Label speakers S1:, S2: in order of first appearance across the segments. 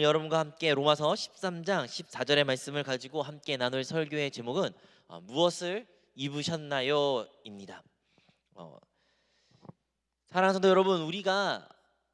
S1: 여러분과 함께 로마서 13장 14절의 말씀을 가지고 함께 나눌 설교의 제목은 무엇을 입으셨나요?입니다. 사랑하는 성도 여러분, 우리가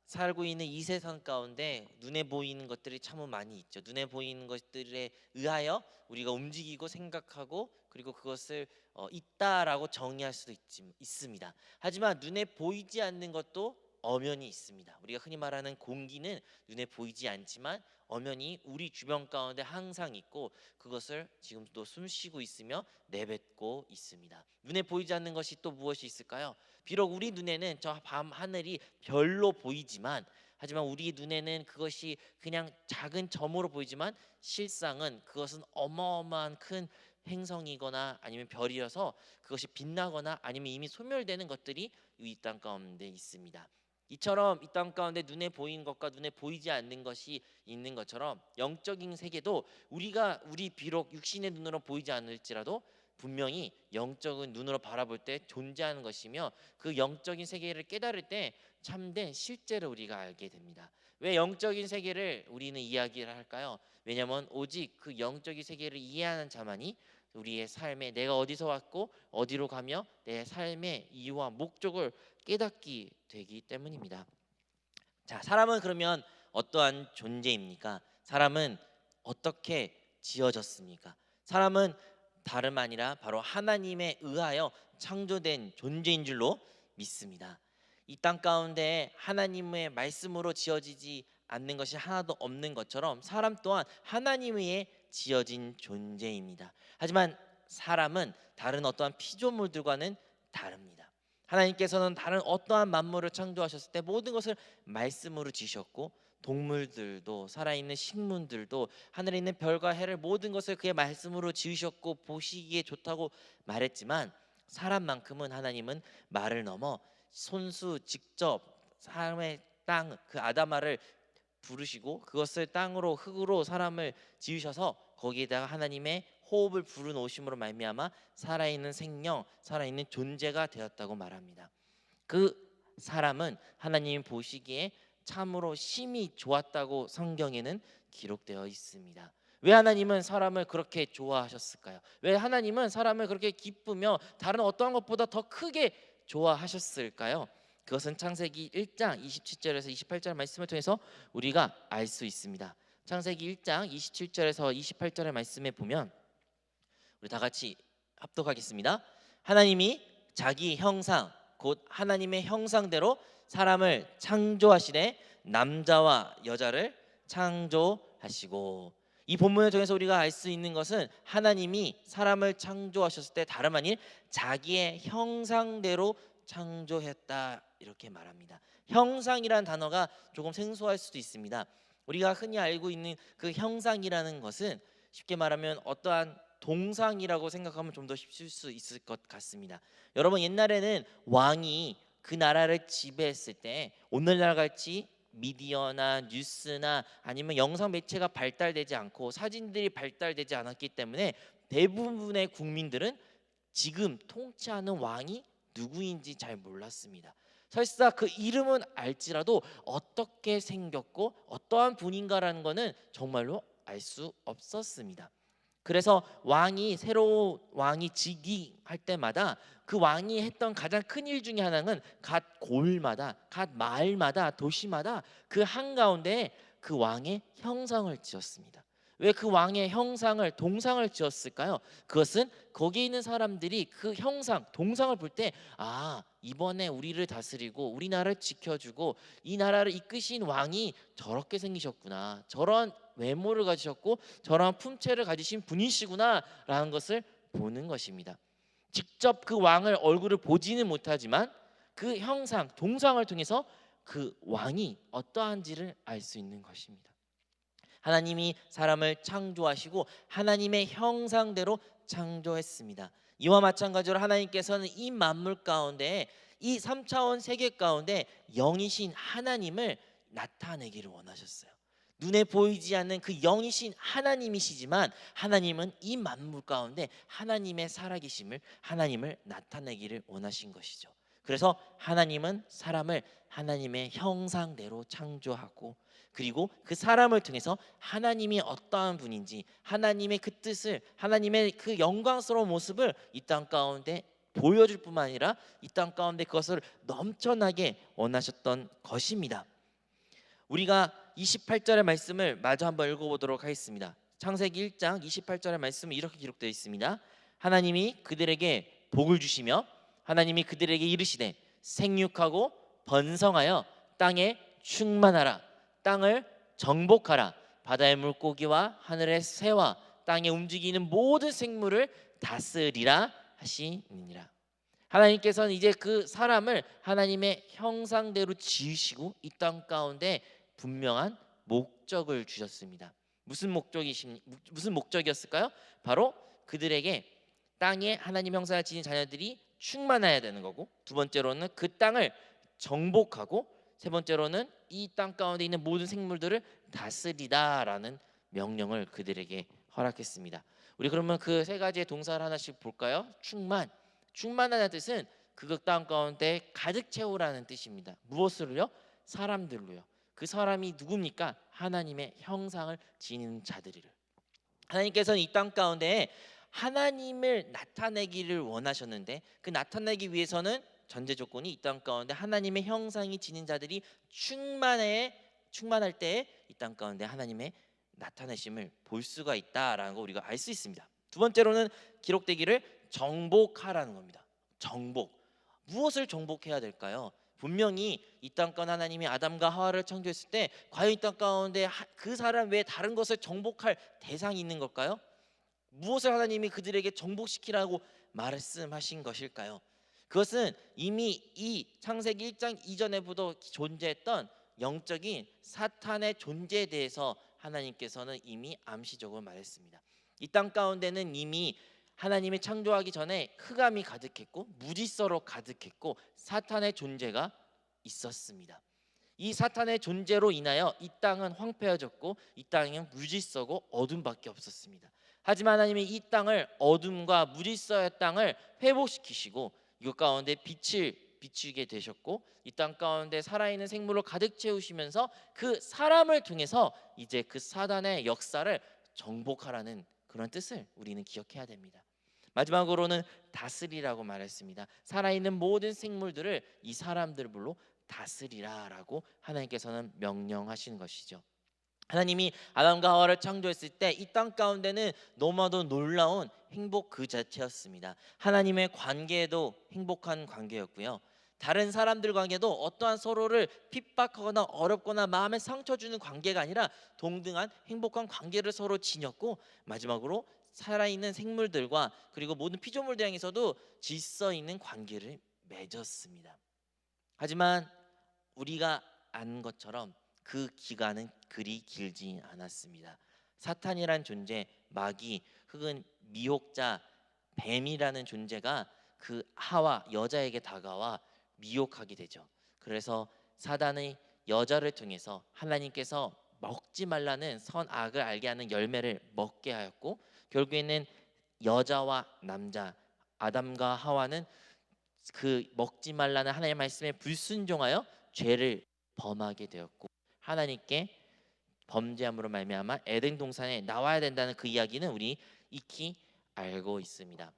S1: 살고 있는 이 세상 가운데 눈에 보이는 것들이 참 많이 있죠. 눈에 보이는 것들에 의하여 우리가 움직이고 생각하고 그리고 그것을 있다라고 정의할 수도 있습니다. 하지만 눈에 보이지 않는 것도 엄연히 있습니다. 우리가 흔히 말하는 공기는 눈에 보이지 않지만 엄연히 우리 주변 가운데 항상 있고 그것을 지금도 숨쉬고 있으며 내뱉고 있습니다. 눈에 보이지 않는 것이 또 무엇이 있을까요? 비록 우리 눈에는 저 밤 하늘이 별로 보이지만 하지만 우리 눈에는 그것이 그냥 작은 점으로 보이지만 실상은 그것은 어마어마한 큰 행성이거나 아니면 별이어서 그것이 빛나거나 아니면 이미 소멸되는 것들이 이 땅 가운데 있습니다. 이처럼 이 땅 가운데 눈에 보이는 것과 눈에 보이지 않는 것이 있는 것처럼 영적인 세계도 우리 비록 육신의 눈으로 보이지 않을지라도 분명히 영적인 눈으로 바라볼 때 존재하는 것이며 그 영적인 세계를 깨달을 때 참된 실제로 우리가 알게 됩니다. 왜 영적인 세계를 우리는 이야기를 할까요? 왜냐하면 오직 그 영적인 세계를 이해하는 자만이 우리의 삶에 내가 어디서 왔고 어디로 가며 내 삶의 이유와 목적을 깨닫게 되기 때문입니다. 자, 사람은 그러면 어떠한 존재입니까? 사람은 어떻게 지어졌습니까? 사람은 다름 아니라 바로 하나님에 의하여 창조된 존재인 줄로 믿습니다. 이 땅 가운데 하나님의 말씀으로 지어지지 않는 것이 하나도 없는 것처럼 사람 또한 하나님에 의해 지어진 존재입니다. 하지만 사람은 다른 어떠한 피조물들과는 다릅니다. 하나님께서는 다른 어떠한 만물을 창조하셨을 때 모든 것을 말씀으로 지으셨고 동물들도 살아있는 식물들도 하늘에 있는 별과 해를 모든 것을 그의 말씀으로 지으셨고 보시기에 좋다고 말했지만 사람만큼은 하나님은 말을 넘어 손수 직접 사람의 땅 그 아담아를 부르시고 그것을 땅으로 흙으로 사람을 지으셔서 거기에다가 하나님의 호흡을 불어넣으심으로 말미암아 살아있는 생명, 살아있는 존재가 되었다고 말합니다. 그 사람은 하나님 보시기에 참으로 심히 좋았다고 성경에는 기록되어 있습니다. 왜 하나님은 사람을 그렇게 좋아하셨을까요? 왜 하나님은 사람을 그렇게 기쁘며 다른 어떠한 것보다 더 크게 좋아하셨을까요? 그것은 창세기 1장 27절에서 28절 말씀을 통해서 우리가 알 수 있습니다. 창세기 1장 27절에서 28절의 말씀에 보면 우리 다 같이 합독하겠습니다. 하나님이 자기 형상 곧 하나님의 형상대로 사람을 창조하시되 남자와 여자를 창조하시고, 이 본문을 통해서 우리가 알 수 있는 것은 하나님이 사람을 창조하셨을 때 다름 아닌 자기의 형상대로 창조했다 이렇게 말합니다. 형상이라는 단어가 조금 생소할 수도 있습니다. 우리가 흔히 알고 있는 그 형상이라는 것은 쉽게 말하면 어떠한 동상이라고 생각하면 좀 더 쉽을 수 있을 것 같습니다. 여러분, 옛날에는 왕이 그 나라를 지배했을 때 오늘날 같이 미디어나 뉴스나 아니면 영상 매체가 발달되지 않고 사진들이 발달되지 않았기 때문에 대부분의 국민들은 지금 통치하는 왕이 누구인지 잘 몰랐습니다. 설사 그 이름은 알지라도 어떻게 생겼고 어떠한 분인가라는 것은 정말로 알 수 없었습니다. 그래서 새로운 왕이 즉위할 때마다 그 왕이 했던 가장 큰 일 중에 하나는 각 고을마다, 각 마을마다, 도시마다 그 한가운데 그 왕의 형상을 지었습니다. 왜 그 왕의 형상을 동상을 지었을까요? 그것은 거기에 있는 사람들이 그 형상, 동상을 볼 때 이번에 우리를 다스리고 우리나라를 지켜주고 이 나라를 이끄신 왕이 저렇게 생기셨구나, 저런 외모를 가지셨고 저러한 품체를 가지신 분이시구나라는 것을 보는 것입니다. 직접 그 왕을 얼굴을 보지는 못하지만 그 형상, 동상을 통해서 그 왕이 어떠한지를 알 수 있는 것입니다. 하나님이 사람을 창조하시고 하나님의 형상대로 창조했습니다. 이와 마찬가지로 하나님께서는 이 만물 가운데, 이 3차원 세계 가운데 영이신 하나님을 나타내기를 원하셨어요. 눈에 보이지 않는 그 영이신 하나님이시지만 하나님은 이 만물 가운데 하나님의 살아계심을, 하나님을 나타내기를 원하신 것이죠. 그래서 하나님은 사람을 하나님의 형상대로 창조하고 그리고 그 사람을 통해서 하나님이 어떠한 분인지, 하나님의 그 뜻을, 하나님의 그 영광스러운 모습을 이 땅 가운데 보여줄 뿐만 아니라 이 땅 가운데 그것을 넘쳐나게 원하셨던 것입니다. 우리가 28절의 말씀을 마저 한번 읽어보도록 하겠습니다. 창세기 1장 28절의 말씀은 이렇게 기록되어 있습니다. 하나님이 그들에게 복을 주시며 하나님이 그들에게 이르시되 생육하고 번성하여 땅에 충만하라. 땅을 정복하라. 바다의 물고기와 하늘의 새와 땅에 움직이는 모든 생물을 다스리라 하시니라. 하나님께서는 이제 그 사람을 하나님의 형상대로 지으시고 이 땅 가운데 분명한 목적을 주셨습니다. 무슨 목적이었을까요? 바로 그들에게 땅에 하나님 형상을 지닌 자녀들이 충만해야 되는 거고, 두 번째로는 그 땅을 정복하고, 세 번째로는 이 땅 가운데 있는 모든 생물들을 다스리다라는 명령을 그들에게 허락했습니다. 우리 그러면 그 세 가지의 동사를 하나씩 볼까요? 충만하다는 뜻은 그 땅 가운데 가득 채우라는 뜻입니다. 무엇으로요? 사람들로요. 그 사람이 누굽니까? 하나님의 형상을 지닌 자들이를. 하나님께서는 이 땅 가운데 하나님을 나타내기를 원하셨는데, 그 나타내기 위해서는 전제 조건이 이 땅 가운데 하나님의 형상이 지닌 자들이 충만할 때에 이 땅 가운데 하나님의 나타내심을 볼 수가 있다라는 거 우리가 알 수 있습니다. 두 번째로는 기록되기를 정복하라는 겁니다. 정복. 무엇을 정복해야 될까요? 분명히 이 땅 가운데 하나님이 아담과 하와를 창조했을 때 과연 이 땅 가운데 그 사람 외에 다른 것을 정복할 대상이 있는 걸까요? 무엇을 하나님이 그들에게 정복시키라고 말씀하신 것일까요? 그것은 이미 이 창세기 1장 이전에부터 존재했던 영적인 사탄의 존재에 대해서 하나님께서는 이미 암시적으로 말했습니다. 이 땅 가운데는 이미 하나님이 창조하기 전에 흑암이 가득했고 무질서로 가득했고 사탄의 존재가 있었습니다. 이 사탄의 존재로 인하여 이 땅은 황폐해졌고 이 땅은 무질서고 어둠밖에 없었습니다. 하지만 하나님이 이 땅을, 어둠과 무질서의 땅을 회복시키시고 이것 가운데 빛을 비추게 되셨고 이 땅 가운데 살아있는 생물로 가득 채우시면서 그 사람을 통해서 이제 그 사단의 역사를 정복하라는 그런 뜻을 우리는 기억해야 됩니다. 마지막으로는 다스리라고 말했습니다. 살아있는 모든 생물들을 이 사람들로 다스리라라고 하나님께서는 명령하시는 것이죠. 하나님이 아담과 하와를 창조했을 때 이 땅 가운데는 너무나도 놀라운 행복 그 자체였습니다. 하나님의 관계도 행복한 관계였고요. 다른 사람들 관계도 어떠한 서로를 핍박하거나 어렵거나 마음에 상처 주는 관계가 아니라 동등한 행복한 관계를 서로 지녔고, 마지막으로 살아있는 생물들과 그리고 모든 피조물들 향해서도 질서 있는 관계를 맺었습니다. 하지만 우리가 아는 것처럼 그 기간은 그리 길지 않았습니다. 사탄이란 존재, 마귀, 혹은 미혹자, 뱀이라는 존재가 그 하와 여자에게 다가와 미혹하게 되죠. 그래서 사단의 여자를 통해서 하나님께서 먹지 말라는 선악을 알게 하는 열매를 먹게 하였고, 결국에는 여자와 남자 아담과 하와는 그 먹지 말라는 하나님의 말씀에 불순종하여 죄를 범하게 되었고, 하나님께 범죄함으로 말미암아 에덴 동산에 나와야 된다는 그 이야기는 우리 익히 알고 있습니다.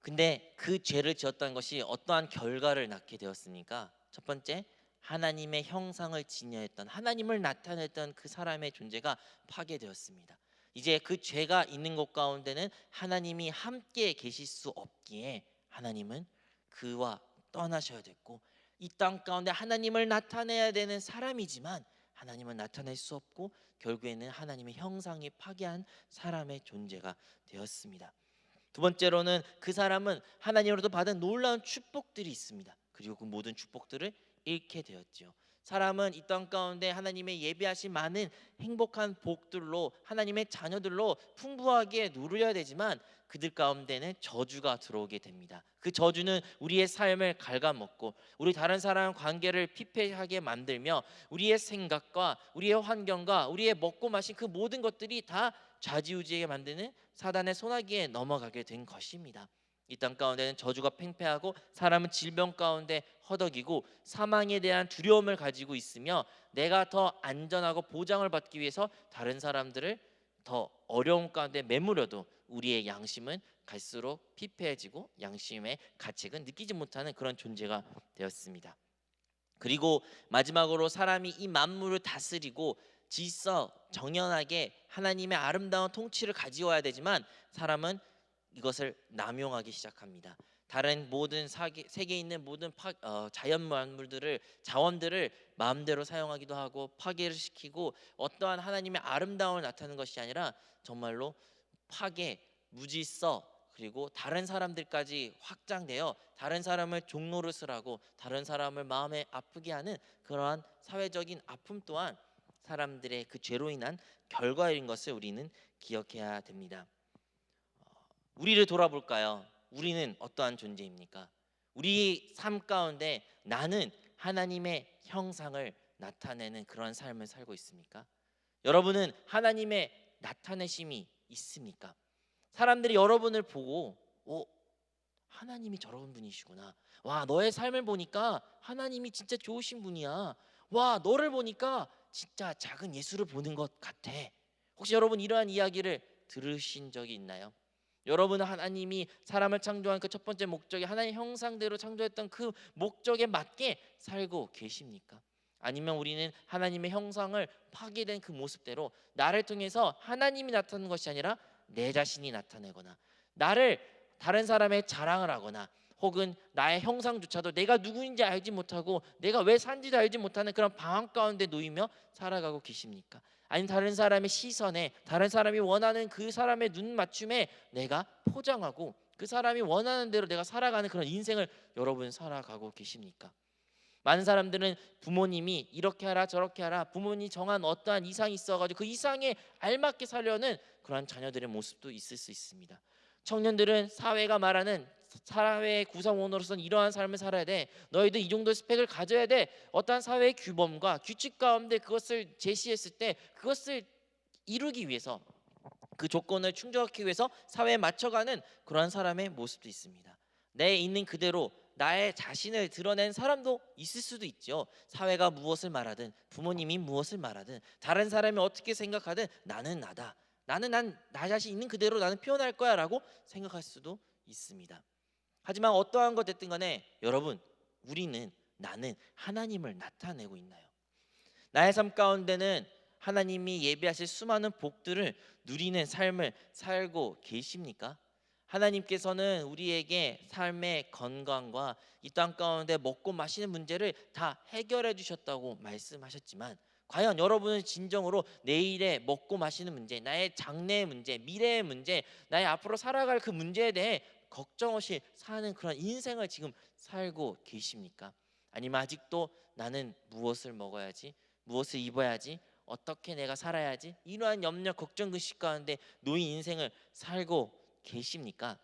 S1: 근데 그 죄를 지었다는 것이 어떠한 결과를 낳게 되었습니까? 첫 번째, 하나님의 형상을 지녀했던, 하나님을 나타냈던 그 사람의 존재가 파괴되었습니다. 이제 그 죄가 있는 곳 가운데는 하나님이 함께 계실 수 없기에 하나님은 그와 떠나셔야 됐고, 이 땅 가운데 하나님을 나타내야 되는 사람이지만 하나님은 나타낼 수 없고 결국에는 하나님의 형상이 파괴한 사람의 존재가 되었습니다. 두 번째로는 그 사람은 하나님으로부터 받은 놀라운 축복들이 있습니다. 그리고 그 모든 축복들을 잃게 되었지요. 사람은 이 땅 가운데 하나님의 예비하신 많은 행복한 복들로 하나님의 자녀들로 풍부하게 누려야 되지만 그들 가운데는 저주가 들어오게 됩니다. 그 저주는 우리의 삶을 갉아먹고 우리 다른 사람 관계를 피폐하게 만들며 우리의 생각과 우리의 환경과 우리의 먹고 마신 그 모든 것들이 다 좌지우지하게 만드는 사단의 소나기에 넘어가게 된 것입니다. 이 땅 가운데는 저주가 팽배하고 사람은 질병 가운데 허덕이고 사망에 대한 두려움을 가지고 있으며 내가 더 안전하고 보장을 받기 위해서 다른 사람들을 더 어려움 가운데 매무려도 우리의 양심은 갈수록 피폐해지고 양심의 가책은 느끼지 못하는 그런 존재가 되었습니다. 그리고 마지막으로 사람이 이 만물을 다스리고 질서 정연하게 하나님의 아름다운 통치를 가지워야 되지만 사람은 이것을 남용하기 시작합니다. 다른 모든 세계에 있는 모든 자연 만물들을 자원들을 마음대로 사용하기도 하고 파괴를 시키고 어떠한 하나님의 아름다움을 나타내는 것이 아니라 정말로 파괴, 무질서 그리고 다른 사람들까지 확장되어 다른 사람을 종노릇을 하고 다른 사람을 마음에 아프게 하는 그러한 사회적인 아픔 또한 사람들의 그 죄로 인한 결과인 것을 우리는 기억해야 됩니다. 우리를 돌아볼까요? 우리는 어떠한 존재입니까? 우리 삶 가운데 나는 하나님의 형상을 나타내는 그런 삶을 살고 있습니까? 여러분은 하나님의 나타내심이 있습니까? 사람들이 여러분을 보고 하나님이 저런 분이시구나. 와, 너의 삶을 보니까 하나님이 진짜 좋으신 분이야. 와, 너를 보니까 진짜 작은 예수를 보는 것 같아. 혹시 여러분 이러한 이야기를 들으신 적이 있나요? 여러분은 하나님이 사람을 창조한 그 첫 번째 목적이 하나님의 형상대로 창조했던 그 목적에 맞게 살고 계십니까? 아니면 우리는 하나님의 형상을 파괴된 그 모습대로 나를 통해서 하나님이 나타나는 것이 아니라 내 자신이 나타내거나 나를 다른 사람의 자랑을 하거나 혹은 나의 형상조차도 내가 누구인지 알지 못하고 내가 왜 산지도 알지 못하는 그런 방황 가운데 놓이며 살아가고 계십니까? 아니면 다른 사람의 시선에 다른 사람이 원하는 그 사람의 눈 맞춤에 내가 포장하고 그 사람이 원하는 대로 내가 살아가는 그런 인생을 여러분 살아가고 계십니까? 많은 사람들은 부모님이 이렇게 하라 저렇게 하라 부모님이 정한 어떠한 이상이 있어가지고 그 이상에 알맞게 살려는 그러한 자녀들의 모습도 있을 수 있습니다. 청년들은 사회가 말하는 사회의 구성원으로서는 이러한 삶을 살아야 돼. 너희도 이 정도 스펙을 가져야 돼. 어떠한 사회의 규범과 규칙 가운데 그것을 제시했을 때 그것을 이루기 위해서 그 조건을 충족하기 위해서 사회에 맞춰가는 그러한 사람의 모습도 있습니다. 내 있는 그대로 나의 자신을 드러낸 사람도 있을 수도 있죠. 사회가 무엇을 말하든 부모님이 무엇을 말하든 다른 사람이 어떻게 생각하든 나는 나다. 나는 나 자신 있는 그대로 나는 표현할 거야 라고 생각할 수도 있습니다. 하지만 어떠한 것 됐든 간에 여러분 나는 하나님을 나타내고 있나요? 나의 삶 가운데는 하나님이 예비하실 수많은 복들을 누리는 삶을 살고 계십니까? 하나님께서는 우리에게 삶의 건강과 이 땅 가운데 먹고 마시는 문제를 다 해결해 주셨다고 말씀하셨지만 과연 여러분은 진정으로 내일의 먹고 마시는 문제, 나의 장래의 문제, 미래의 문제, 나의 앞으로 살아갈 그 문제에 대해 걱정 없이 사는 그런 인생을 지금 살고 계십니까? 아니면 아직도 나는 무엇을 먹어야지, 무엇을 입어야지, 어떻게 내가 살아야지 이러한 염려, 걱정, 근심 가운데 놓인 인생을 살고 계십니까?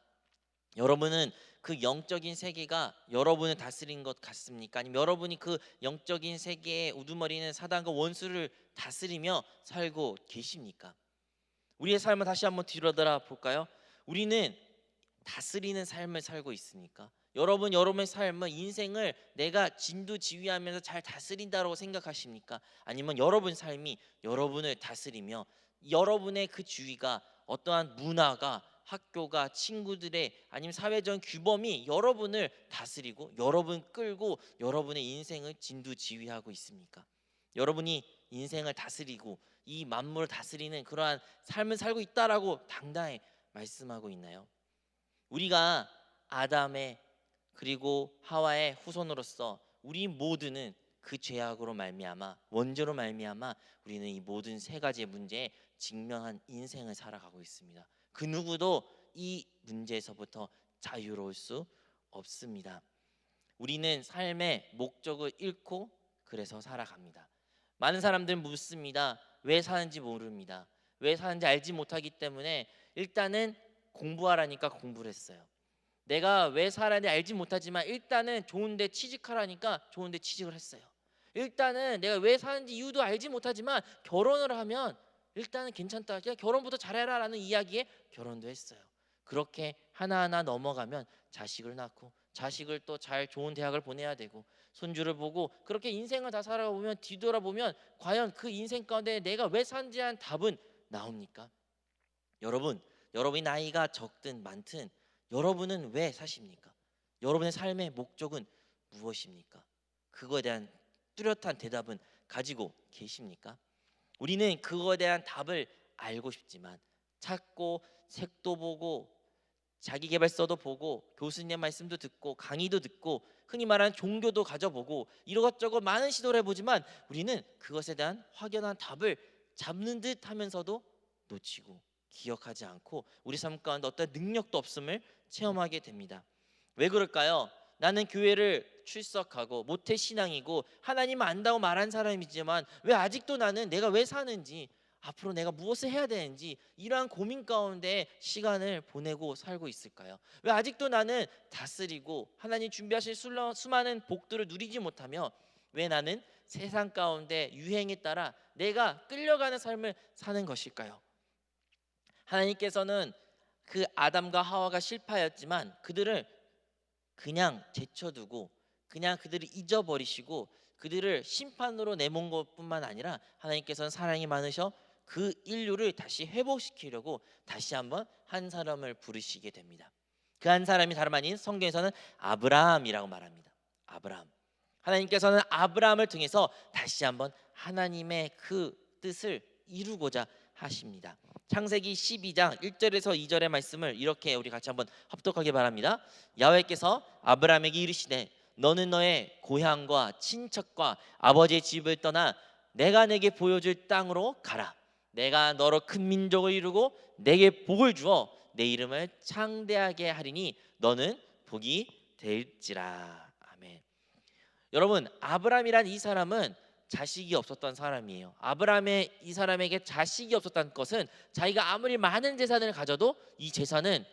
S1: 여러분은 그 영적인 세계가 여러분을 다스린 것 같습니까? 아니면 여러분이 그 영적인 세계의 우두머리는 사단과 원수를 다스리며 살고 계십니까? 우리의 삶을 다시 한번 뒤돌아 볼까요? 우리는 다스리는 삶을 살고 있습니까? 여러분의 삶은 인생을 내가 진두지휘하면서 잘 다스린다고 생각하십니까? 아니면 여러분 삶이 여러분을 다스리며 여러분의 그 주위가 어떠한 문화가 학교가 친구들의 아니면 사회적 규범이 여러분을 다스리고 여러분 끌고 여러분의 인생을 진두지휘하고 있습니까? 여러분이 인생을 다스리고 이 만물을 다스리는 그러한 삶을 살고 있다라고 당당히 말씀하고 있나요? 우리가 아담의 그리고 하와의 후손으로서 우리 모두는 그 죄악으로 말미암아 원죄로 말미암아 우리는 이 모든 세 가지의 문제에 직면한 인생을 살아가고 있습니다. 그 누구도 이 문제에서부터 자유로울 수 없습니다. 우리는 삶의 목적을 잃고 그래서 살아갑니다. 많은 사람들은 묻습니다. 왜 사는지 모릅니다. 왜 사는지 알지 못하기 때문에 일단은 공부하라니까 공부를 했어요. 내가 왜 살아야 알지 못하지만 일단은 좋은데 취직하라니까 좋은데 취직을 했어요. 일단은 내가 왜 사는지 이유도 알지 못하지만 결혼을 하면 일단은 괜찮다. 그냥 결혼부터 잘해라라는 이야기에 결혼도 했어요. 그렇게 하나하나 넘어가면 자식을 낳고 자식을 또 잘 좋은 대학을 보내야 되고 손주를 보고 그렇게 인생을 다 살아보면 뒤돌아보면 과연 그 인생 가운데 내가 왜 산지 한 답은 나옵니까? 여러분, 여러분이 나이가 적든 많든 여러분은 왜 사십니까? 여러분의 삶의 목적은 무엇입니까? 그거에 대한 뚜렷한 대답은 가지고 계십니까? 우리는 그거에 대한 답을 알고 싶지만 찾고 책도 보고 자기계발서도 보고 교수님 말씀도 듣고 강의도 듣고 흔히 말하는 종교도 가져보고 이것저것 많은 시도를 해보지만 우리는 그것에 대한 확연한 답을 잡는 듯 하면서도 놓치고 기억하지 않고 우리 삶 가운데 어떤 능력도 없음을 체험하게 됩니다. 왜 그럴까요? 나는 교회를 출석하고 모태신앙이고 하나님 안다고 말한 사람이지만 왜 아직도 나는 내가 왜 사는지 앞으로 내가 무엇을 해야 되는지 이러한 고민 가운데 시간을 보내고 살고 있을까요? 왜 아직도 나는 다스리고 하나님 준비하실 수많은 복들을 누리지 못하며 왜 나는 세상 가운데 유행에 따라 내가 끌려가는 삶을 사는 것일까요? 하나님께서는 그 아담과 하와가 실패하였지만 그들을 그냥 제쳐두고 그냥 그들을 잊어버리시고 그들을 심판으로 내몬 것뿐만 아니라 하나님께서는 사랑이 많으셔 그 인류를 다시 회복시키려고 다시 한번 한 사람을 부르시게 됩니다. 그 한 사람이 다름 아닌 성경에서는 아브라함이라고 말합니다. 아브라함. 하나님께서는 아브라함을 통해서 다시 한번 하나님의 그 뜻을 이루고자 하십니다. 창세기 12장 1절에서 2절의 말씀을 이렇게 우리 같이 한번 합독하기 바랍니다. 야훼께서 아브라함에게 이르시되 너는 너의 고향과 친척과 아버지의 집을 떠나 내가 내게 보여줄 땅으로 가라. 내가 너로 큰 민족을 이루고 내게 복을 주어 내 이름을 창대하게 하리니 너는 복이 될지라. 아멘. 여러분, 아브라함이란 이 사람은 자식이 없었던 사람이에요. 아브라함의 이 사람에게 자식이 없었다는 것은 자기가 아무리 많은 재산을 가져도 이 재산은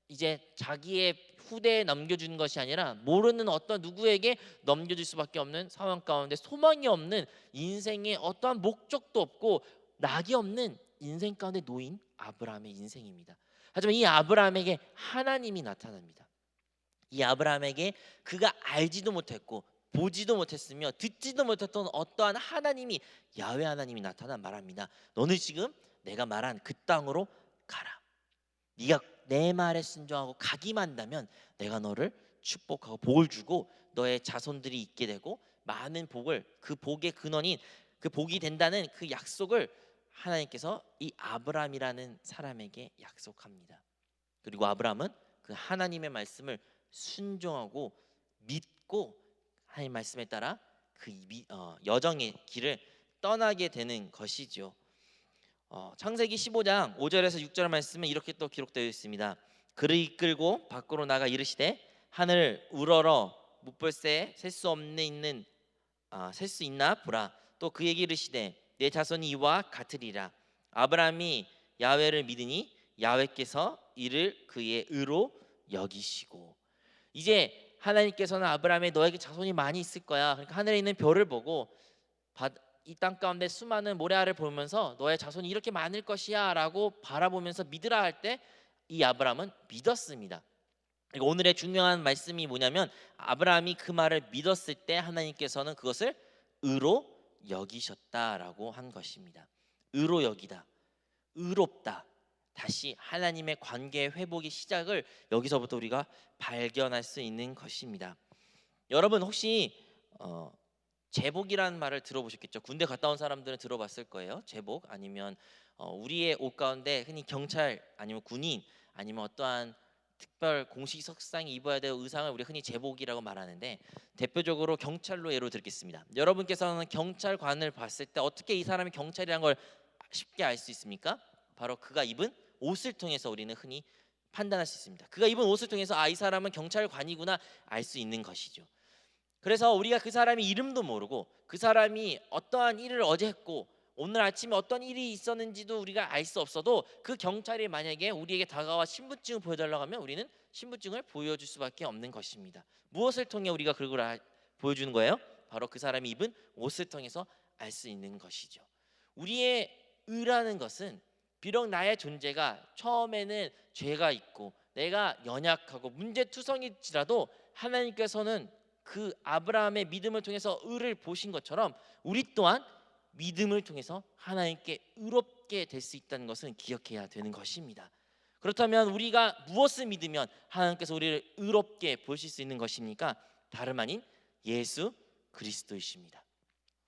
S1: 이제 자기의 후대에 넘겨주는 것이 아니라 모르는 어떤 누구에게 넘겨줄 수밖에 없는 상황 가운데 소망이 없는 인생에 어떠한 목적도 없고 낙이 없는 인생 가운데 놓인 아브라함의 인생입니다. 하지만 이 아브라함에게 하나님이 나타납니다. 이 아브라함에게 그가 알지도 못했고 보지도 못했으며 듣지도 못했던 어떠한 하나님이 야훼 하나님이 나타나 말합니다. 너는 지금 내가 말한 그 땅으로 가라. 네가 내 말에 순종하고 가기만 한다면 내가 너를 축복하고 복을 주고 너의 자손들이 있게 되고 많은 복을 그 복의 근원인 그 복이 된다는 그 약속을 하나님께서 이 아브라함이라는 사람에게 약속합니다. 그리고 아브라함은 그 하나님의 말씀을 순종하고 믿고 하나님 말씀에 따라 그 여정의 길을 떠나게 되는 것이죠. 창세기 15장 5절에서 6절 말씀은 이렇게 또 기록되어 있습니다. 그를 이끌고 밖으로 나가 이르시되 하늘 우러러 뭇벌새에 셀 수 있나 보라. 또 그에게 이르시되 내 자손이 이와 같으리라. 아브라함이 야훼를 믿으니 야훼께서 이를 그의 의로 여기시고. 이제 하나님께서는 아브라함의 너에게 자손이 많이 있을 거야. 그러니까 하늘에 있는 별을 보고 이 땅 가운데 수많은 모래알을 보면서 너의 자손이 이렇게 많을 것이야 라고 바라보면서 믿으라 할 때 이 아브라함은 믿었습니다. 그리고 오늘의 중요한 말씀이 뭐냐면 아브라함이 그 말을 믿었을 때 하나님께서는 그것을 의로 여기셨다라고 한 것입니다. 의로 여기다, 의롭다. 다시 하나님의 관계의 회복의 시작을 여기서부터 우리가 발견할 수 있는 것입니다. 여러분 혹시 제복이라는 말을 들어보셨겠죠? 군대 갔다 온 사람들은 들어봤을 거예요. 제복 아니면 우리의 옷 가운데 흔히 경찰 아니면 군인 아니면 어떠한 특별 공식 석상에 입어야 될 의상을 우리 흔히 제복이라고 말하는데 대표적으로 경찰로 예로 들겠습니다. 여러분께서는 경찰관을 봤을 때 어떻게 이 사람이 경찰이라는 걸 쉽게 알 수 있습니까? 바로 그가 입은 옷을 통해서 우리는 흔히 판단할 수 있습니다. 그가 입은 옷을 통해서 이 사람은 경찰관이구나 알 수 있는 것이죠. 그래서 우리가 그 사람의 이름도 모르고 그 사람이 어떠한 일을 어제 했고 오늘 아침에 어떤 일이 있었는지도 우리가 알 수 없어도 그 경찰이 만약에 우리에게 다가와 신분증을 보여달라고 하면 우리는 신분증을 보여줄 수밖에 없는 것입니다. 무엇을 통해 우리가 그걸 보여주는 거예요? 바로 그 사람이 입은 옷을 통해서 알 수 있는 것이죠. 우리의 의라는 것은 비록 나의 존재가 처음에는 죄가 있고 내가 연약하고 문제투성일지라도 하나님께서는 그 아브라함의 믿음을 통해서 의를 보신 것처럼 우리 또한 믿음을 통해서 하나님께 의롭게 될 수 있다는 것은 기억해야 되는 것입니다. 그렇다면 우리가 무엇을 믿으면 하나님께서 우리를 의롭게 보실 수 있는 것입니까? 다름 아닌 예수 그리스도이십니다.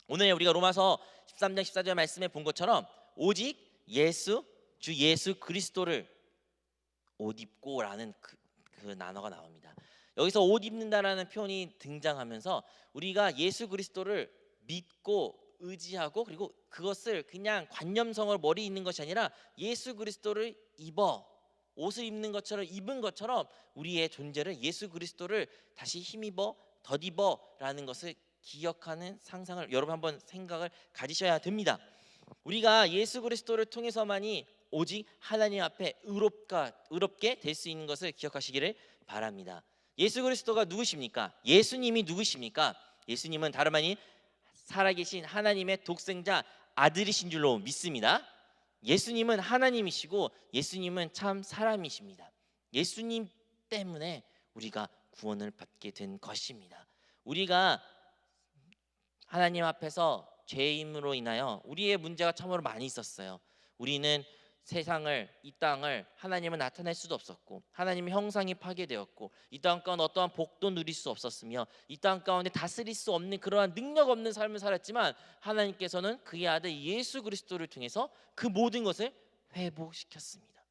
S1: 오늘 우리가 로마서 13장 14절 말씀에 본 것처럼 오직 주 예수 그리스도를 옷 입고라는 그 단어가 나옵니다. 여기서 옷 입는다라는 표현이 등장하면서 우리가 예수 그리스도를 믿고 의지하고 그리고 그것을 그냥 관념성으로 머리에 있는 것이 아니라 예수 그리스도를 옷을 입는 것처럼 입은 것처럼 우리의 존재를 예수 그리스도를 다시 힘입어 덧입어라는 것을 기억하는 상상을 여러분 한번 생각을 가지셔야 됩니다. 우리가 예수 그리스도를 통해서만이 오직 하나님 앞에 의롭게 될 수 있는 것을 기억하시기를 바랍니다. 예수 그리스도가 누구십니까? 예수님이 누구십니까? 예수님은 다름 아닌 살아계신 하나님의 독생자 아들이신 줄로 믿습니다. 예수님은 하나님이시고 예수님은 참 사람이십니다. 예수님 때문에 우리가 구원을 받게 된 것입니다. 우리가 하나님 앞에서 죄임으로 인하여 우리의 문제가 참으로 많이 있었어요. 우리는 세상을, 이 땅을 하나님을 나타낼 수도 없었고 하나님의 형상이 파괴되었고 이 땅 가운데 어떠한 복도 누릴 수 없었으며 이 땅 가운데 다스릴 수 없는 그러한 능력 없는 삶을 살았지만 하나님께서는 그의 아들 예수 그리스도를 통해서 그 모든 것을 회복시켰습니다.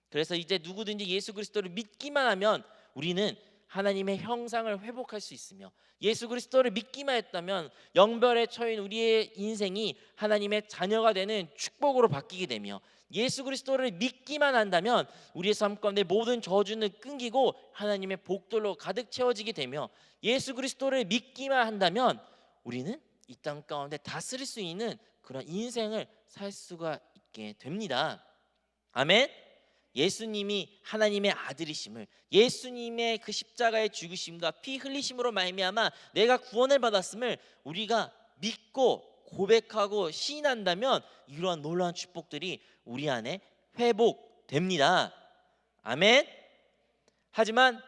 S1: 그래서 이제 누구든지 예수 그리스도를 믿기만 하면 우리는 하나님의 형상을 회복할 수 있으며 예수 그리스도를 믿기만 했다면 영별에 처인 우리의 인생이 하나님의 자녀가 되는 축복으로 바뀌게 되며 예수 그리스도를 믿기만 한다면 우리의 삶 가운데 모든 저주는 끊기고 하나님의 복들로 가득 채워지게 되며 예수 그리스도를 믿기만 한다면 우리는 이 땅 가운데 다스릴 수 있는 그런 인생을 살 수가 있게 됩니다. 아멘. 예수님이 하나님의 아들이심을 예수님의 그 십자가의 죽으심과 피 흘리심으로 말미암아 내가 구원을 받았음을 우리가 믿고 고백하고 시인한다면 이러한 놀라운 축복들이 우리 안에 회복됩니다. 아멘. 하지만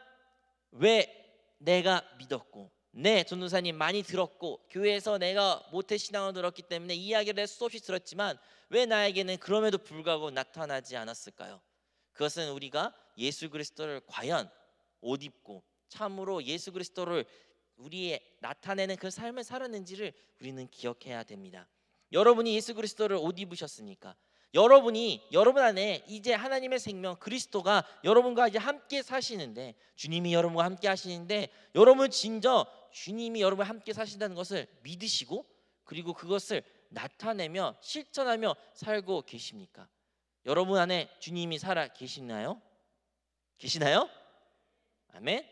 S1: 왜 내가 믿었고 전도사님 많이 들었고 교회에서 내가 모태신앙을 들었기 때문에 이야기를 수없이 들었지만 왜 나에게는 그럼에도 불구하고 나타나지 않았을까요? 그것은 우리가 예수 그리스도를 과연 옷 입고 참으로 예수 그리스도를 우리의 나타내는 그 삶을 살았는지를 우리는 기억해야 됩니다. 여러분이 예수 그리스도를 옷 입으셨습니까? 여러분 안에 이제 하나님의 생명 그리스도가 여러분과 이제 함께 사시는데 주님이 여러분과 함께 하시는데 여러분 진정 주님이 여러분과 함께 사신다는 것을 믿으시고 그리고 그것을 나타내며 실천하며 살고 계십니까? 여러분 안에 주님이 살아 계시나요? 아멘.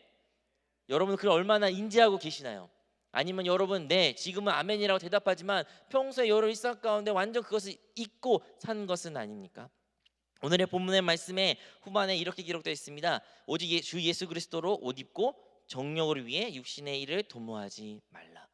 S1: 여러분 그걸 얼마나 인지하고 계시나요? 아니면 여러분 지금은 아멘이라고 대답하지만 평소에 여러 일상 가운데 완전 그것을 잊고 산 것은 아닙니까? 오늘의 본문의 말씀에 후반에 이렇게 기록되어 있습니다. 오직 주 예수 그리스도로 옷 입고 정욕을 위해 육신의 일을 도모하지 말라.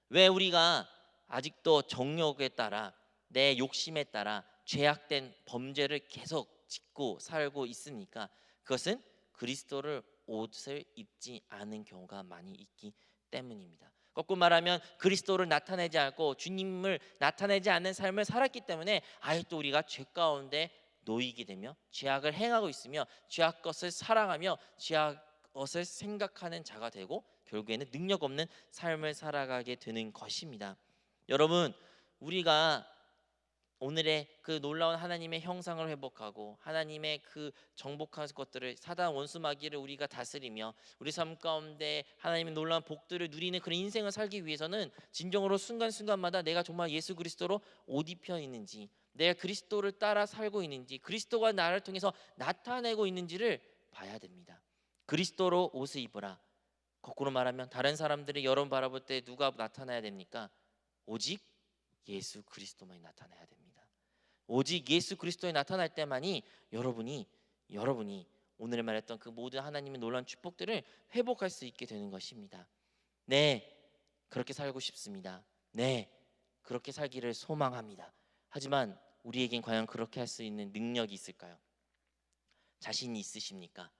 S1: 왜 우리가 아직도 정욕에 따라 내 욕심에 따라 죄악된 범죄를 계속 짓고 살고 있습니까? 그것은 그리스도를 옷을 입지 않은 경우가 많이 있기 때문입니다. 거꾸로 말하면 그리스도를 나타내지 않고 주님을 나타내지 않는 삶을 살았기 때문에 아직도 우리가 죄 가운데 놓이게 되며 죄악을 행하고 있으며 죄악 것을 사랑하며 죄악 것을 생각하는 자가 되고 결국에는 능력 없는 삶을 살아가게 되는 것입니다. 여러분 우리가 오늘의 그 놀라운 하나님의 형상을 회복하고 하나님의 그 정복한 것들을 사단 원수 마귀를 우리가 다스리며 우리 삶 가운데 하나님의 놀라운 복들을 누리는 그런 인생을 살기 위해서는 진정으로 순간순간마다 내가 정말 예수 그리스도로 옷 입혀 있는지 내가 그리스도를 따라 살고 있는지 그리스도가 나를 통해서 나타내고 있는지를 봐야 됩니다. 그리스도로 옷을 입으라. 거꾸로 말하면 다른 사람들이 여러분 바라볼 때 누가 나타나야 됩니까? 오직 예수 그리스도만이 나타나야 됩니다. 오직 예수 그리스도에 나타날 때만이 여러분이 오늘 말했던 그 모든 하나님의 놀라운 축복들을 회복할 수 있게 되는 것입니다. 그렇게 살고 싶습니다. 그렇게 살기를 소망합니다. 하지만 우리에겐 과연 그렇게 할 수 있는 능력이 있을까요? 자신이 있으십니까?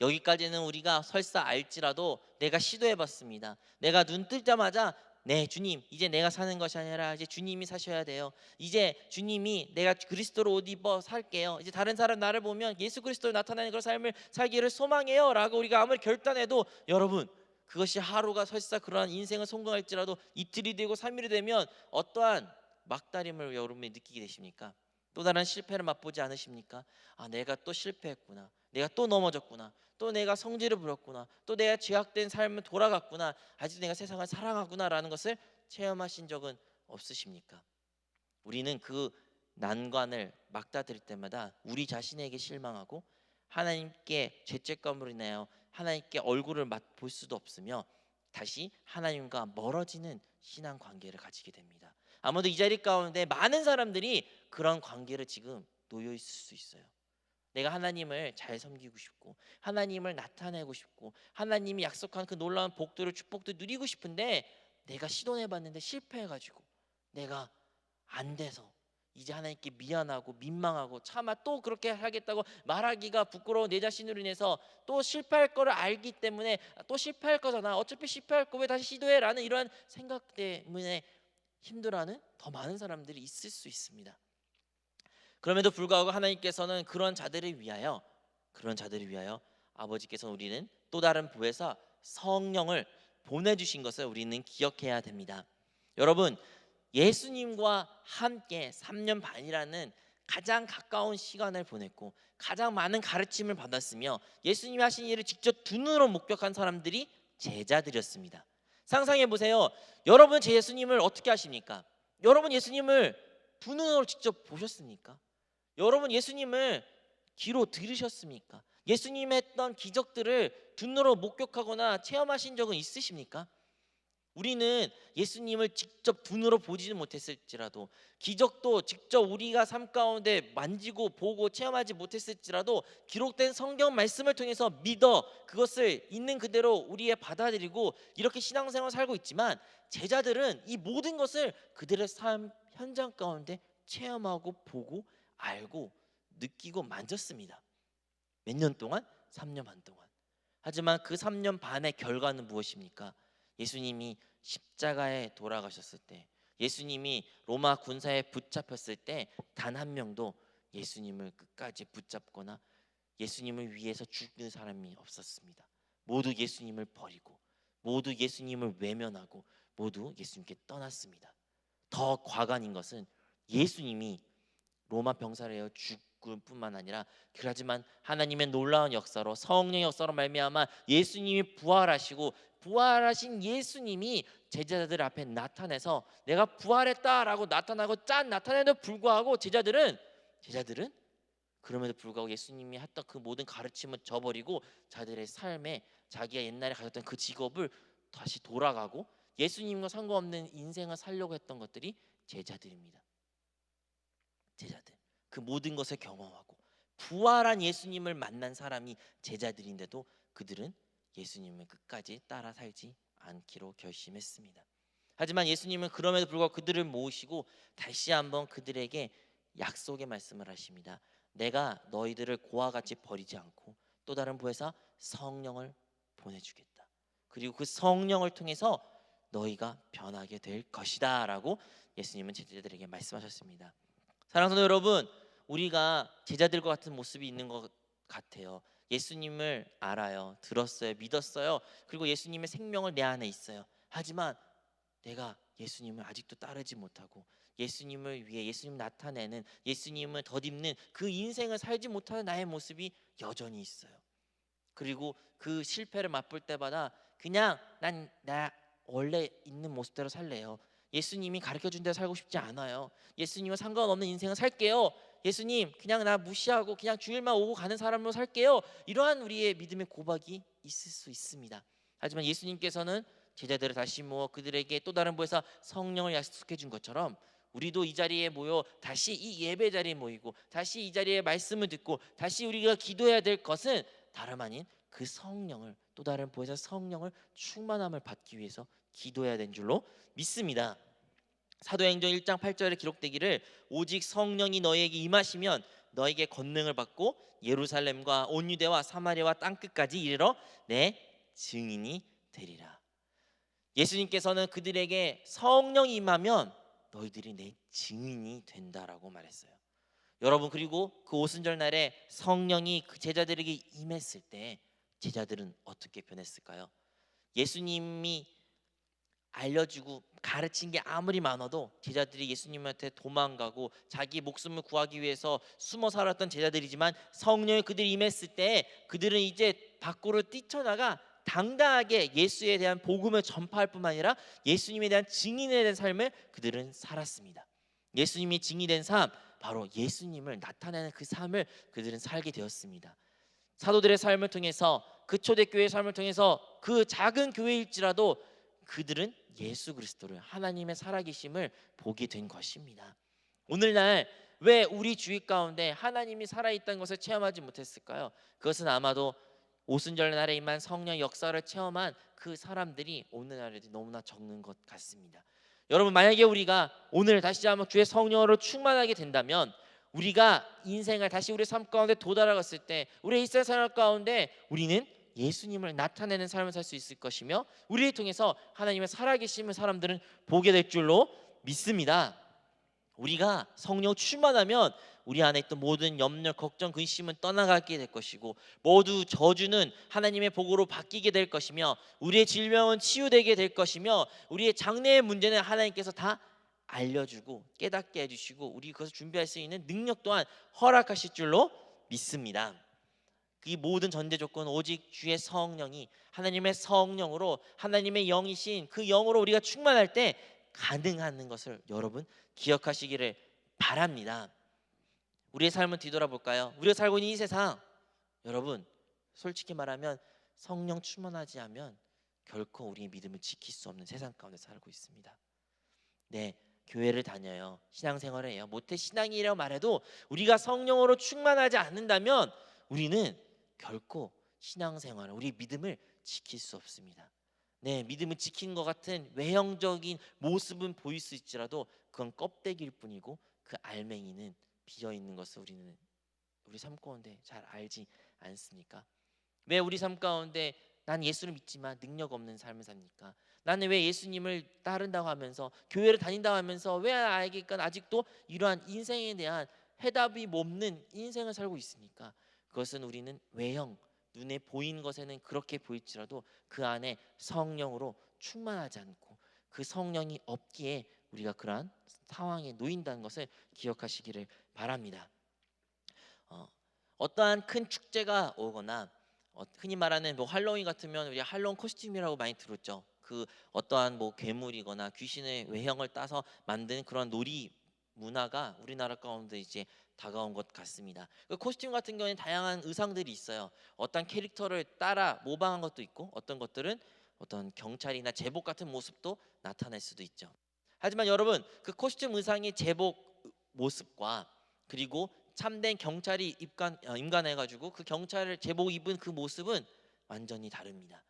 S1: 여기까지는 우리가 설사 알지라도 내가 시도해봤습니다. 내가 눈 뜨자마자 네 주님, 이제 내가 사는 것이 아니라 이제 주님이 사셔야 돼요. 이제 주님이, 내가 그리스도로 옷 입어 살게요. 이제 다른 사람 나를 보면 예수 그리스도로 나타나는 그런 삶을 살기를 소망해요 라고 우리가 아무리 결단해도, 여러분, 그것이 하루가 설사 그러한 인생을 성공할지라도 이틀이 되고 3일이 되면 어떠한 막다림을 여러분이 느끼게 되십니까? 또 다른 실패를 맛보지 않으십니까? 아, 내가 또 실패했구나, 내가 또 넘어졌구나, 또 내가 성질을 부렸구나, 또 내가 죄악된 삶을 돌아갔구나, 아직 내가 세상을 사랑하구나라는 것을 체험하신 적은 없으십니까? 우리는 그 난관을 막다들 때마다 우리 자신에게 실망하고 하나님께 죄책감으로 인하여 하나님께 얼굴을 맛볼 수도 없으며 다시 하나님과 멀어지는 신앙 관계를 가지게 됩니다. 아무도 이 자리 가운데 많은 사람들이 그런 관계를 지금 놓여 있을 수 있어요. 내가 하나님을 잘 섬기고 싶고 하나님을 나타내고 싶고 하나님이 약속한 그 놀라운 복들을, 축복도 누리고 싶은데 내가 시도해봤는데 실패해가지고 내가 안 돼서 이제 하나님께 미안하고 민망하고 차마 또 그렇게 하겠다고 말하기가 부끄러운 내 자신으로 인해서 또 실패할 거를 알기 때문에 또 실패할 거잖아, 어차피 실패할 거 왜 다시 시도해 라는 이러한 생각 때문에 힘들어하는 더 많은 사람들이 있을 수 있습니다. 그럼에도 불구하고 하나님께서는 그런 자들을 위하여 아버지께서는 우리는 또 다른 보혜사 성령을 보내주신 것을 우리는 기억해야 됩니다. 여러분, 예수님과 함께 3년 반이라는 가장 가까운 시간을 보냈고 가장 많은 가르침을 받았으며 예수님이 하신 일을 직접 두 눈으로 목격한 사람들이 제자들이었습니다. 상상해 보세요. 여러분, 제 예수님을 어떻게 아십니까? 여러분, 예수님을 두 눈으로 직접 보셨습니까? 여러분, 예수님을 귀로 들으셨습니까? 예수님의 했던 기적들을 두 눈으로 목격하거나 체험하신 적은 있으십니까? 우리는 예수님을 직접 두 눈으로 보지는 못했을지라도, 기적도 직접 우리가 삶 가운데 만지고 보고 체험하지 못했을지라도 기록된 성경 말씀을 통해서 믿어 그것을 있는 그대로 우리의 받아들이고 이렇게 신앙생활을 살고 있지만, 제자들은 이 모든 것을 그들의 삶 현장 가운데 체험하고 보고 알고 느끼고 만졌습니다. 몇 년 동안? 3년 반 동안. 하지만 그 3년 반의 결과는 무엇입니까? 예수님이 십자가에 돌아가셨을 때, 예수님이 로마 군사에 붙잡혔을 때 단 한 명도 예수님을 끝까지 붙잡거나 예수님을 위해서 죽는 사람이 없었습니다. 모두 예수님을 버리고 모두 예수님을 외면하고 모두 예수님께 떠났습니다. 더 과관인 것은 예수님이 로마 병사를 죽을 뿐만 아니라, 그렇지만 하나님의 놀라운 역사로, 성령의 역사로 말미암아 예수님이 부활하시고 부활하신 예수님이 제자들 앞에 나타내서 내가 부활했다라고 나타나고 나타내도 불구하고 제자들은 그럼에도 불구하고 예수님이 했던 그 모든 가르침을 저버리고 자들의 삶에 자기가 옛날에 가졌던 그 직업을 다시 돌아가고 예수님과 상관없는 인생을 살려고 했던 것들이 제자들입니다. 제자들, 그 모든 것을 경험하고 부활한 예수님을 만난 사람이 제자들인데도 그들은 예수님을 끝까지 따라 살지 않기로 결심했습니다. 하지만 예수님은 그럼에도 불구하고 그들을 모으시고 다시 한번 그들에게 약속의 말씀을 하십니다. 내가 너희들을 고와 같이 버리지 않고 또 다른 보혜사 성령을 보내주겠다. 그리고 그 성령을 통해서 너희가 변하게 될 것이다 라고 예수님은 제자들에게 말씀하셨습니다. 사랑하는 여러분, 우리가 제자들과 같은 모습이 있는 것 같아요. 예수님을 알아요, 들었어요, 믿었어요. 그리고 예수님의 생명을 내 안에 있어요. 하지만 내가 예수님을 아직도 따르지 못하고 예수님을 위해 예수님 나타내는, 예수님을 덧입는 그 인생을 살지 못하는 나의 모습이 여전히 있어요. 그리고 그 실패를 맛볼 때마다 그냥 나 원래 있는 모습대로 살래요. 예수님이 가르쳐준 대로 살고 싶지 않아요. 예수님과 상관없는 인생을 살게요. 예수님, 그냥 나 무시하고 그냥 주일만 오고 가는 사람으로 살게요. 이러한 우리의 믿음의 고박이 있을 수 있습니다. 하지만 예수님께서는 제자들을 다시 모아 그들에게 또 다른 부에서 성령을 약속해 준 것처럼 우리도 이 자리에 모여 다시 이 예배 자리에 모이고 다시 이 자리에 말씀을 듣고 다시 우리가 기도해야 될 것은 다름 아닌 그 성령을, 또 다른 부에서 성령을 충만함을 받기 위해서 기도해야 되는 줄로 믿습니다. 사도행전 1장 8절에 기록되기를 오직 성령이 너희에게 임하시면 너에게 권능을 받고 예루살렘과 온 유대와 사마리아와 땅끝까지 이르러 내 증인이 되리라. 예수님께서는 그들에게 성령이 임하면 너희들이 내 증인이 된다라고 말했어요. 여러분, 그리고 그 오순절 날에 성령이 그 제자들에게 임했을 때 제자들은 어떻게 변했을까요? 예수님이 알려주고 가르친 게 아무리 많아도 제자들이 예수님한테 도망가고 자기 목숨을 구하기 위해서 숨어 살았던 제자들이지만 성령이 그들이 임했을 때 그들은 이제 밖으로 뛰쳐나가 당당하게 예수에 대한 복음을 전파할 뿐만 아니라 예수님에 대한 증인에 대한 삶을 그들은 살았습니다. 예수님이 증인된 삶, 바로 예수님을 나타내는 그 삶을 그들은 살게 되었습니다. 사도들의 삶을 통해서, 그 초대교회의 삶을 통해서, 그 작은 교회일지라도 그들은 예수 그리스도를, 하나님의 살아계심을 보게 된 것입니다. 오늘날 왜 우리 주위 가운데 하나님이 살아있다는 것을 체험하지 못했을까요? 그것은 아마도 오순절 날에 임한 성령 역사를 체험한 그 사람들이 오늘날에도 너무나 적는 것 같습니다. 여러분, 만약에 우리가 오늘 다시 한번 주의 성령으로 충만하게 된다면 우리가 인생을 다시 우리 삶 가운데 도달하였을 때 우리의 일상생활 가운데 우리는 예수님을 나타내는 삶을 살 수 있을 것이며 우리를 통해서 하나님의 살아계심을 사람들은 보게 될 줄로 믿습니다. 우리가 성령 충만하면 우리 안에 있던 모든 염려, 걱정, 근심은 떠나가게 될 것이고 모두 저주는 하나님의 복으로 바뀌게 될 것이며 우리의 질병은 치유되게 될 것이며 우리의 장래의 문제는 하나님께서 다 알려주고 깨닫게 해주시고 우리 그것을 준비할 수 있는 능력 또한 허락하실 줄로 믿습니다. 이 모든 전제 조건은 오직 주의 성령이, 하나님의 성령으로, 하나님의 영이신 그 영으로 우리가 충만할 때 가능한 것을 여러분 기억하시기를 바랍니다. 우리의 삶을 뒤돌아볼까요? 우리가 살고 있는 이 세상, 여러분 솔직히 말하면 성령 충만하지 않으면 결코 우리의 믿음을 지킬 수 없는 세상 가운데 살고 있습니다. 네, 교회를 다녀요, 신앙생활을 해요, 모태 신앙이라고 말해도 우리가 성령으로 충만하지 않는다면 우리는 결코 신앙생활, 우리 믿음을 지킬 수 없습니다. 네, 믿음을 지키는 것 같은 외형적인 모습은 보일 수 있지라도 그건 껍데기일 뿐이고 그 알맹이는 비어 있는 것을 우리는 우리 삶 가운데 잘 알지 않습니까? 왜 우리 삶 가운데 난 예수를 믿지만 능력 없는 삶을 삽니까? 나는 왜 예수님을 따른다고 하면서 교회를 다닌다고 하면서 왜 나에게까지 아직도 이러한 인생에 대한 해답이 없는 인생을 살고 있습니까? 그것은 우리는 외형, 눈에 보이는 것에는 그렇게 보일지라도 그 안에 성령으로 충만하지 않고 그 성령이 없기에 우리가 그러한 상황에 놓인다는 것을 기억하시기를 바랍니다. 어떠한 큰 축제가 오거나 흔히 말하는 뭐 할로윈 같으면 우리 할로윈 코스튬이라고 많이 들었죠. 그 어떠한 뭐 괴물이거나 귀신의 외형을 따서 만든 그런 놀이 문화가 우리나라 가운데 이제 다가온 것 같습니다. 그 코스튬 같은 경우에는 다양한 의상들이 있어요. 어떤 캐릭터를 따라 모방한 것도 있고 어떤 것들은 어떤 경찰이나 제복 같은 모습도 나타낼 수도 있죠. 하지만 여러분, 그 코스튬 의상의 제복 모습과 그리고 참된 경찰이 임관해가지고 그 경찰을 제복 입은 그 모습은 완전히 다릅니다.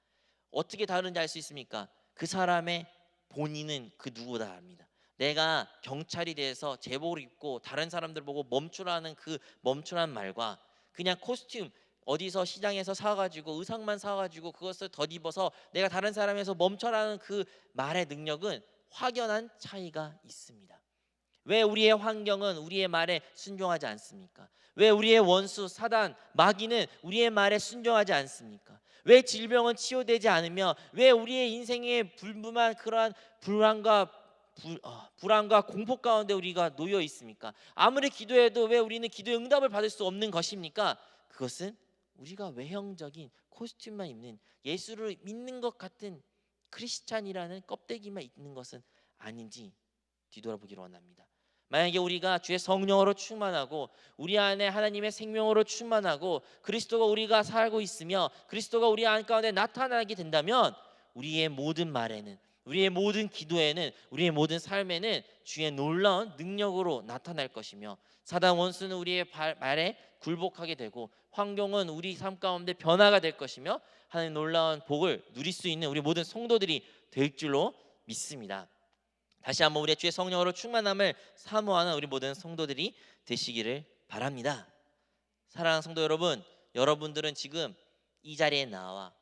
S1: 어떻게 다른지 알 수 있습니까? 그 사람의 본인은 그 누구다 압니다. 내가 경찰이 돼서 제복을 입고 다른 사람들 보고 멈추라는 그 멈추라는 말과 그냥 코스튬 어디서 시장에서 사가지고 의상만 사가지고 그것을 덧입어서 내가 다른 사람에서 멈춰라는 그 말의 능력은 확연한 차이가 있습니다. 왜 우리의 환경은 우리의 말에 순종하지 않습니까? 왜 우리의 원수 사단 마귀는 우리의 말에 순종하지 않습니까? 왜 질병은 치유되지 않으며 왜 우리의 인생에 불분한 그러한 불안과 공포 가운데 우리가 놓여 있습니까? 아무리 기도해도 왜 우리는 기도의 응답을 받을 수 없는 것입니까? 그것은 우리가 외형적인 코스튬만 입는 예수를 믿는 것 같은 크리스찬이라는 껍데기만 있는 것은 아닌지 뒤돌아보기를 원합니다. 만약에 우리가 주의 성령으로 충만하고 우리 안에 하나님의 생명으로 충만하고 그리스도가 우리가 살고 있으며 그리스도가 우리 안 가운데 나타나게 된다면 우리의 모든 말에는, 우리의 모든 기도에는, 우리의 모든 삶에는 주의 놀라운 능력으로 나타날 것이며 사단 원수는 우리의 말에 굴복하게 되고 환경은 우리 삶 가운데 변화가 될 것이며 하나님 놀라운 복을 누릴 수 있는 우리 모든 성도들이 될 줄로 믿습니다. 다시 한번 우리의 주의 성령으로 충만함을 사모하는 우리 모든 성도들이 되시기를 바랍니다. 사랑하는 성도 여러분, 여러분들은 지금 이 자리에 나와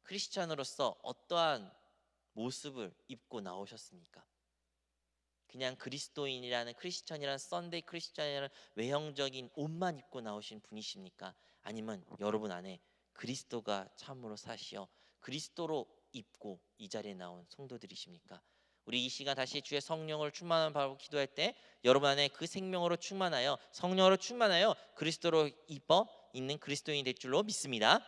S1: 크리스찬으로서 어떠한 모습을 입고 나오셨습니까? 그냥 그리스도인이라는 크리스찬이라는 썬데이 크리스찬이라는 외형적인 옷만 입고 나오신 분이십니까? 아니면 여러분 안에 그리스도가 참으로 사시어 그리스도로 입고 이 자리에 나온 성도들이십니까? 우리 이 시간 다시 주의 성령을 충만한 바로 기도할 때 여러분 안에 그 생명으로 충만하여 성령으로 충만하여 그리스도로 입어 있는 그리스도인이 될 줄로 믿습니다.